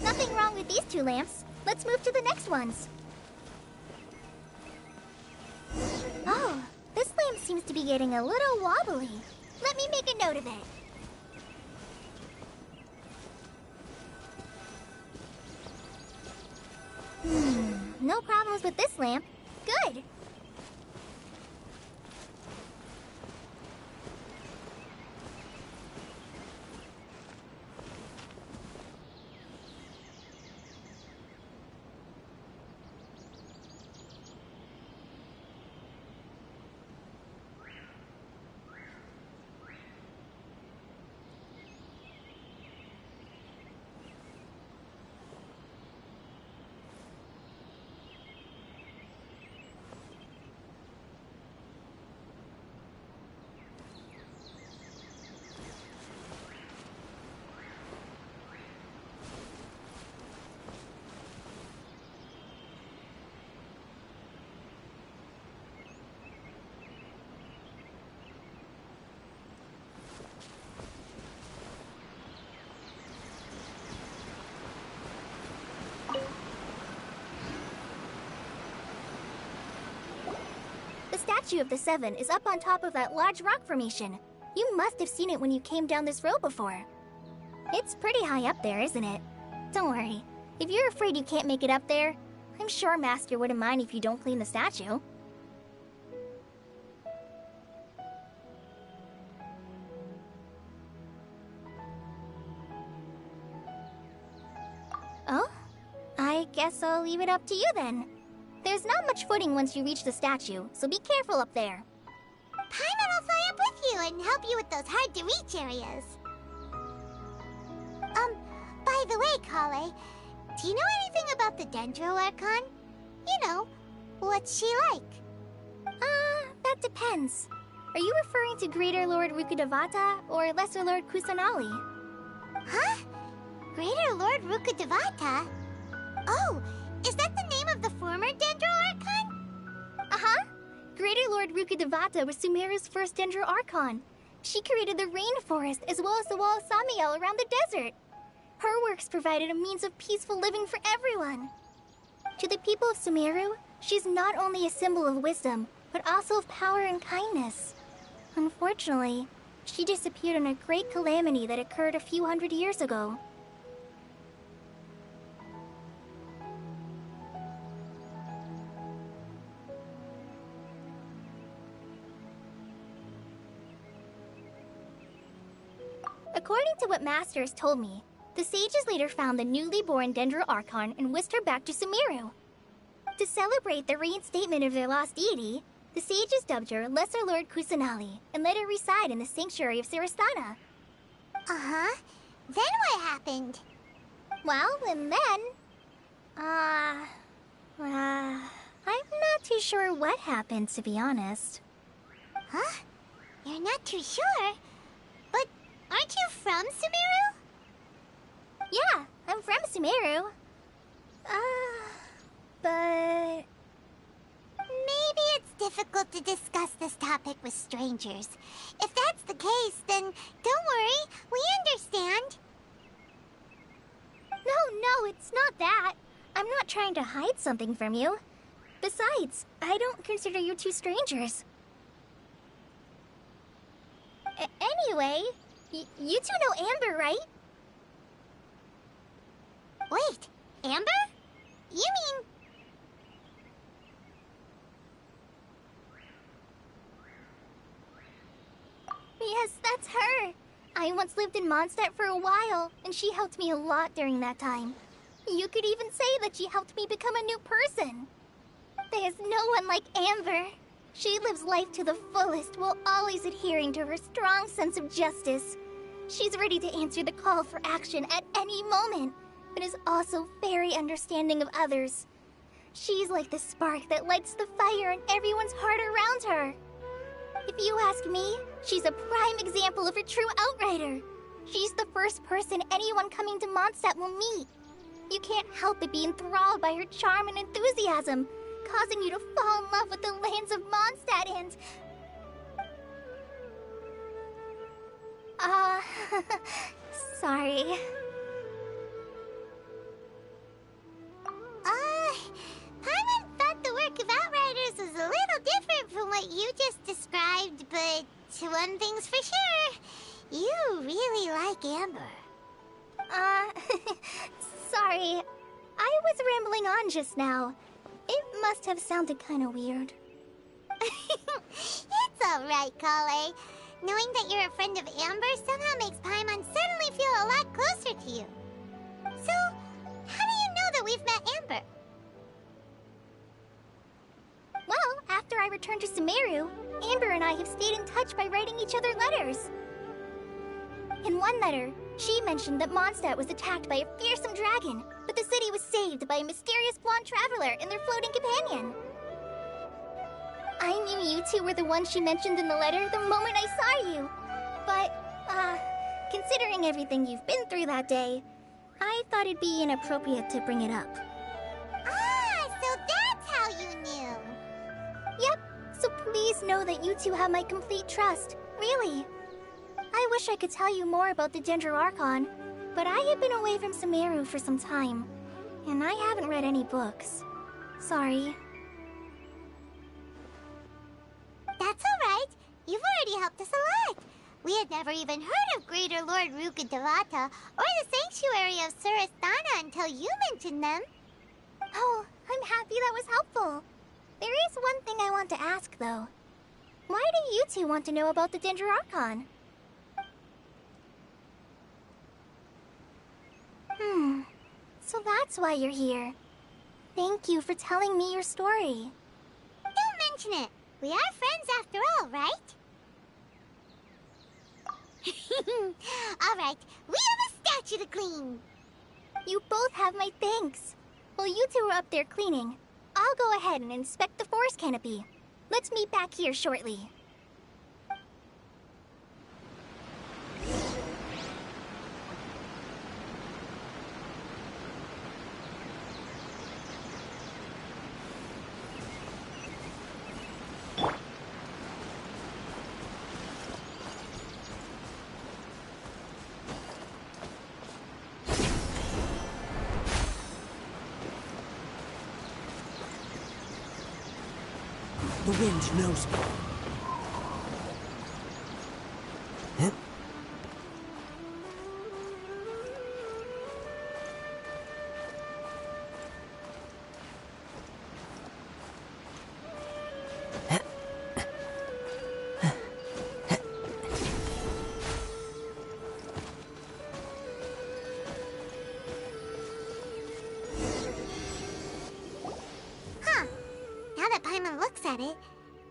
Nothing wrong with these two lamps. Let's move to the next ones. Oh, this lamp seems to be getting a little wobbly. Let me make a note of it. No problems with this lamp. Good. The Statue of the Seven is up on top of that large rock formation. You must have seen it when you came down this road before. It's pretty high up there, isn't it? Don't worry. If you're afraid you can't make it up there, I'm sure Master wouldn't mind if you don't clean the statue. Oh? I guess I'll leave it up to you then. There's not much footing once you reach the statue, so be careful up there. Paimon will fly up with you and help you with those hard-to-reach areas. By the way, Kale, do you know anything about the Dendro Archon? You know, what's she like? That depends. Are you referring to Greater Lord Rukkhadevata or Lesser Lord Kusanali? Huh? Greater Lord Rukkhadevata? Oh, is that the name of the former Dendro Archon? Uh-huh. Greater Lord Rukkhadevata was Sumeru's first Dendro Archon. She created the rainforest as well as the wall of Samiel around the desert. Her works provided a means of peaceful living for everyone. To the people of Sumeru, she's not only a symbol of wisdom, but also of power and kindness. Unfortunately, She disappeared in a great calamity that occurred a few hundred years ago. According to what Masters told me, the sages later found the newly born Dendro Archon and whisked her back to Sumeru. To celebrate the reinstatement of their lost deity, the sages dubbed her Lesser Lord Kusanali and let her reside in the sanctuary of Sarastana. Uh-huh. Then what happened? Well, and then... I'm not too sure what happened, to be honest. Huh? You're not too sure? But aren't you from Sumeru? Yeah, I'm from Sumeru. But... Maybe it's difficult to discuss this topic with strangers. If that's the case, then don't worry, we understand. No, it's not that. I'm not trying to hide something from you. Besides, I don't consider you two strangers. Anyway, you two know Amber, right? Wait, Amber? You mean... Yes, that's her. I once lived in Mondstadt for a while, and she helped me a lot during that time. You could even say that she helped me become a new person. There's no one like Amber. She lives life to the fullest while always adhering to her strong sense of justice. She's ready to answer the call for action at any moment, but is also very understanding of others. She's like the spark that lights the fire in everyone's heart around her. If you ask me, she's a prime example of a true outrider. She's the first person anyone coming to Mondstadt will meet. You can't help but be enthralled by her charm and enthusiasm, causing you to fall in love with the lands of Mondstadt and... sorry. Paimon thought the work of Outriders was a little different from what you just described, but one thing's for sure, you really like Amber. Sorry. I was rambling on just now. It must have sounded kind of weird. It's alright, Kale. Knowing that you're a friend of Amber somehow makes Paimon suddenly feel a lot closer to you. So, how do you know that we've met Amber? Well, after I returned to Sumeru, Amber and I have stayed in touch by writing each other letters. In one letter, she mentioned that Mondstadt was attacked by a fearsome dragon, but the city was saved by a mysterious blonde traveler and their floating companion. I knew you two were the ones she mentioned in the letter the moment I saw you. But, considering everything you've been through that day, I thought it'd be inappropriate to bring it up. Ah, so that's how you knew. Yep, so please know that you two have my complete trust, really. I wish I could tell you more about the Dendro Archon, but I have been away from Sumeru for some time, and I haven't read any books. Sorry. That's alright. You've already helped us a lot. We had never even heard of Greater Lord Rukkhadevata or the Sanctuary of Sarastana until you mentioned them. Oh, I'm happy that was helpful. There is one thing I want to ask, though. Why do you two want to know about the Dendro Archon? So that's why you're here. Thank you for telling me your story. Don't mention it. We are friends after all, right? Alright, we have a statue to clean. You both have my thanks. While you two are up there cleaning, I'll go ahead and inspect the forest canopy. Let's meet back here shortly. The wind knows me. at it,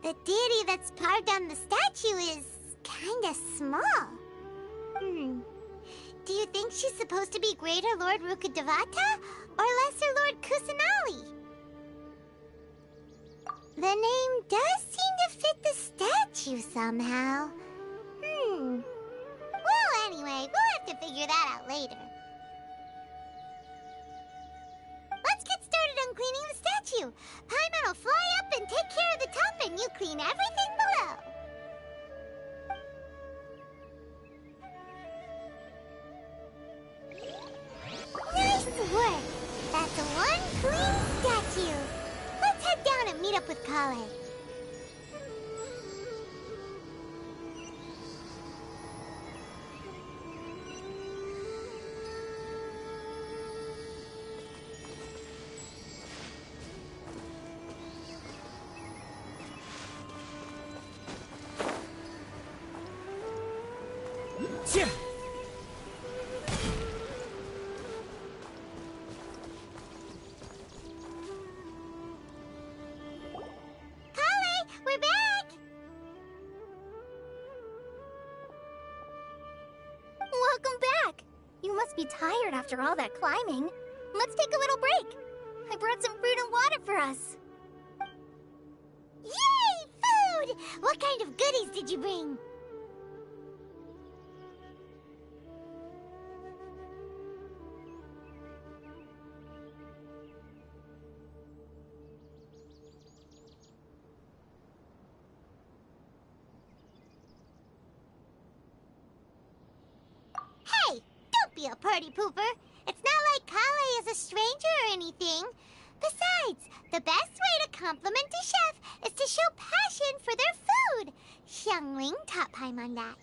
the deity that's carved on the statue is kinda small. Do you think she's supposed to be Greater Lord Rukkhadevata or Lesser Lord Kusanali? The name does seem to fit the statue somehow. Well, anyway, we'll have to figure that out later. Let's get started on cleaning the statue. Paimon will fly up and take care of the top, and you clean everything below. Nice work! That's one clean statue. Let's head down and meet up with Kale. We're back! Welcome back! You must be tired after all that climbing. Let's take a little break. I brought some fruit and water for us. Yay! Food! What kind of goodies did you bring? Hey, don't be a party pooper. It's not like Kale is a stranger or anything. Besides, the best way to compliment a chef is to show passion for their food. Xiangling taught Paimon that.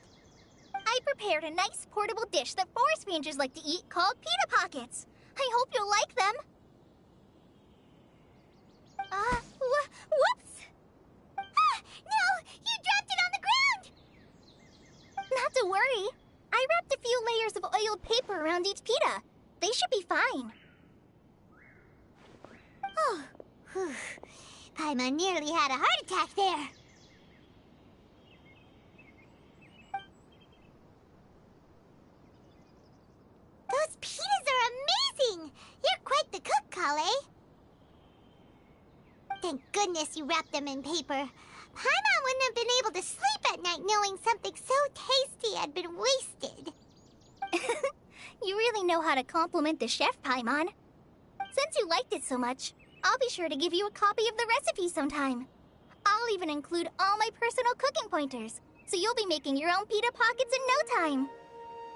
I prepared a nice portable dish that forest rangers like to eat called pita pockets. I hope you'll like them. Whoops! Ah, no! You dropped it on the ground! Not to worry. I wrapped a few layers of oiled paper around each pita. They should be fine. Oh, whew. Paimon nearly had a heart attack there. Those pitas are amazing! You're quite the cook, Kale. Thank goodness you wrapped them in paper. Paimon wouldn't have been able to sleep at night knowing something so tasty had been wasted. You really know how to compliment the chef, Paimon. Since you liked it so much, I'll be sure to give you a copy of the recipe sometime. I'll even include all my personal cooking pointers, so you'll be making your own pita pockets in no time.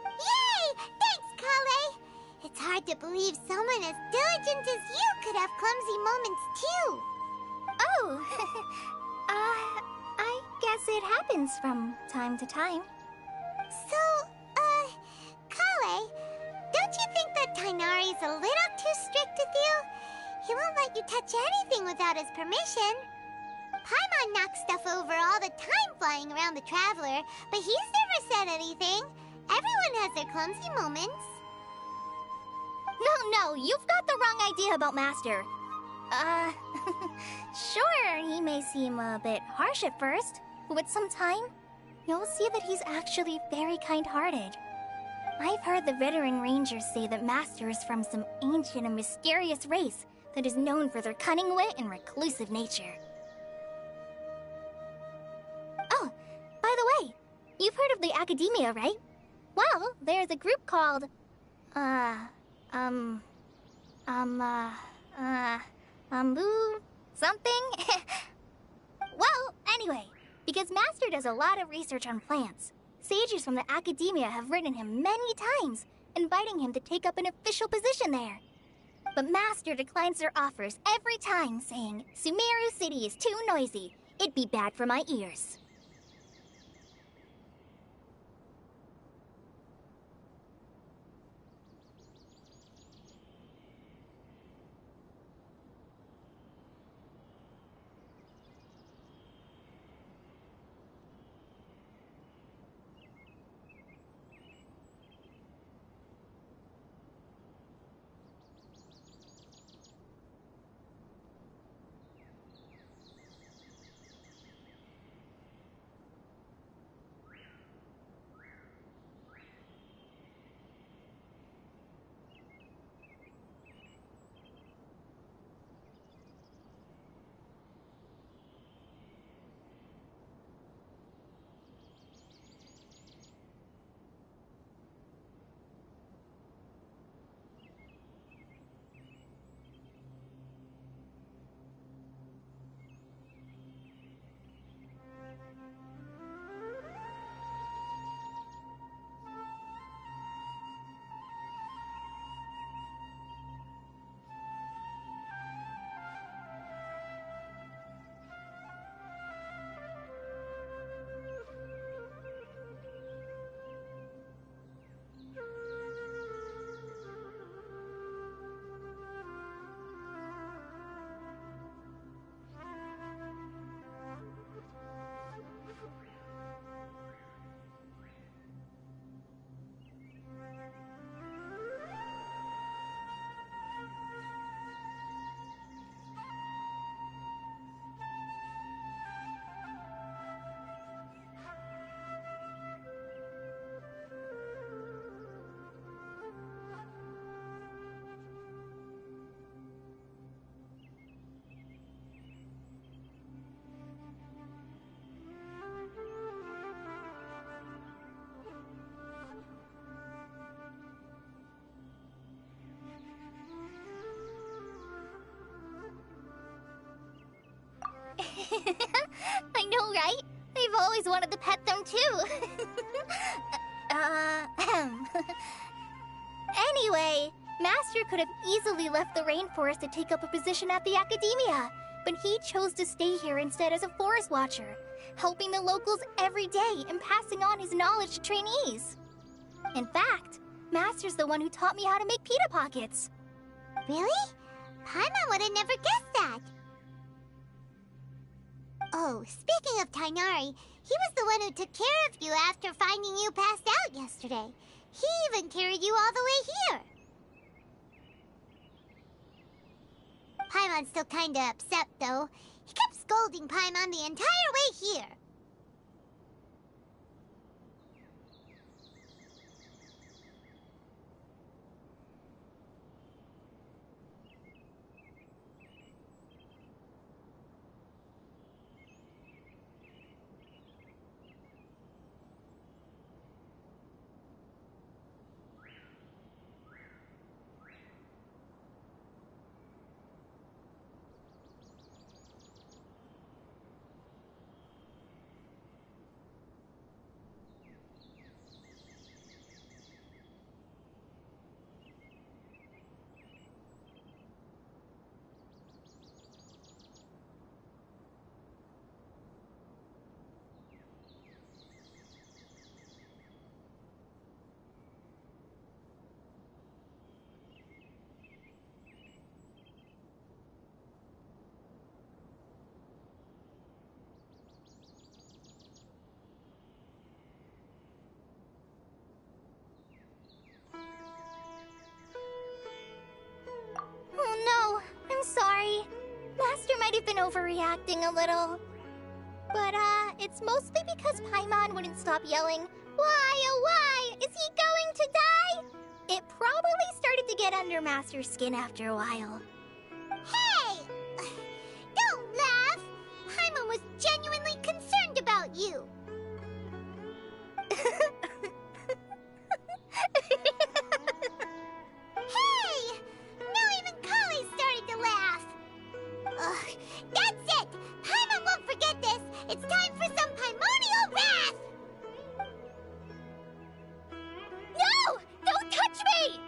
Yay! Thanks, Kale! It's hard to believe someone as diligent as you could have clumsy moments, too. Oh, I guess it happens from time to time. So, Kale, don't you think that Tighnari's a little too strict with you? He won't let you touch anything without his permission. Paimon knocks stuff over all the time flying around the Traveler, but he's never said anything. Everyone has their clumsy moments. No, you've got the wrong idea about Master. Sure, he may seem a bit harsh at first, but with some time, you'll see that he's actually very kind-hearted. I've heard the veteran rangers say that Master is from some ancient and mysterious race that is known for their cunning wit and reclusive nature. Oh, by the way, you've heard of the Academia, right? Well, there's a group called, something? Well, anyway, because Master does a lot of research on plants, sages from the Academia have written him many times, inviting him to take up an official position there. But Master declines their offers every time, saying, Sumeru City is too noisy. It'd be bad for my ears. I know, right? I've always wanted to pet them too. Anyway, Master could have easily left the rainforest to take up a position at the academia, but he chose to stay here instead as a forest watcher, helping the locals every day and passing on his knowledge to trainees. In fact, Master's the one who taught me how to make pita pockets. Really? Paimon would have never guessed that. Oh, speaking of Tainari, he was the one who took care of you after finding you passed out yesterday. He even carried you all the way here. Paimon's still kinda upset, though. He kept scolding Paimon the entire way here. Oh no, I'm sorry. Master might have been overreacting a little. But, it's mostly because Paimon wouldn't stop yelling, "Why, oh why? Is he going to die?" It probably started to get under Master's skin after a while. Hey! Don't laugh! Paimon was genuinely concerned about you. Hey! Now even Kali started to laugh. Ugh, that's it! Paimon won't forget this! It's time for some Paimonial wrath! No! Don't touch me!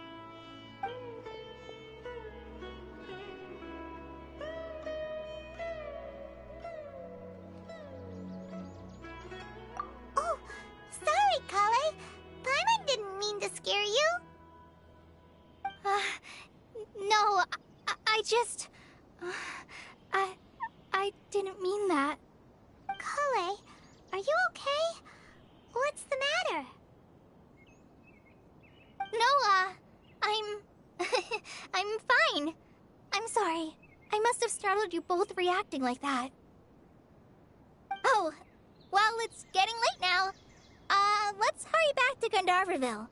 Oh, sorry, Kale. Paimon didn't mean to scare you. No, I just... I didn't mean that. Kale, are you okay? What's the matter? No, I'm fine. I'm sorry. I must have startled you both reacting like that. Oh, well, it's getting late now. Let's hurry back to Gandharville.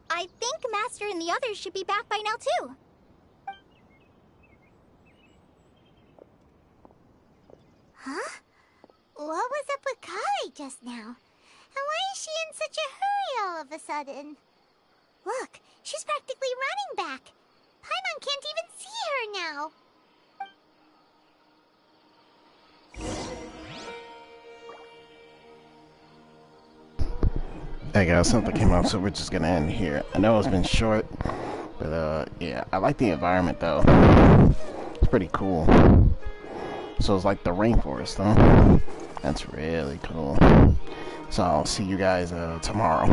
I think Master and the others should be back by now, too. Huh? What was up with Kali just now? And why is she in such a hurry all of a sudden? Look, she's practically running back. Paimon can't even see her now. Hey guys, something came up, so we're just gonna end here. I know it's been short, but yeah, I like the environment though. It's pretty cool. So it's like the rainforest, huh? That's really cool. So I'll see you guys tomorrow.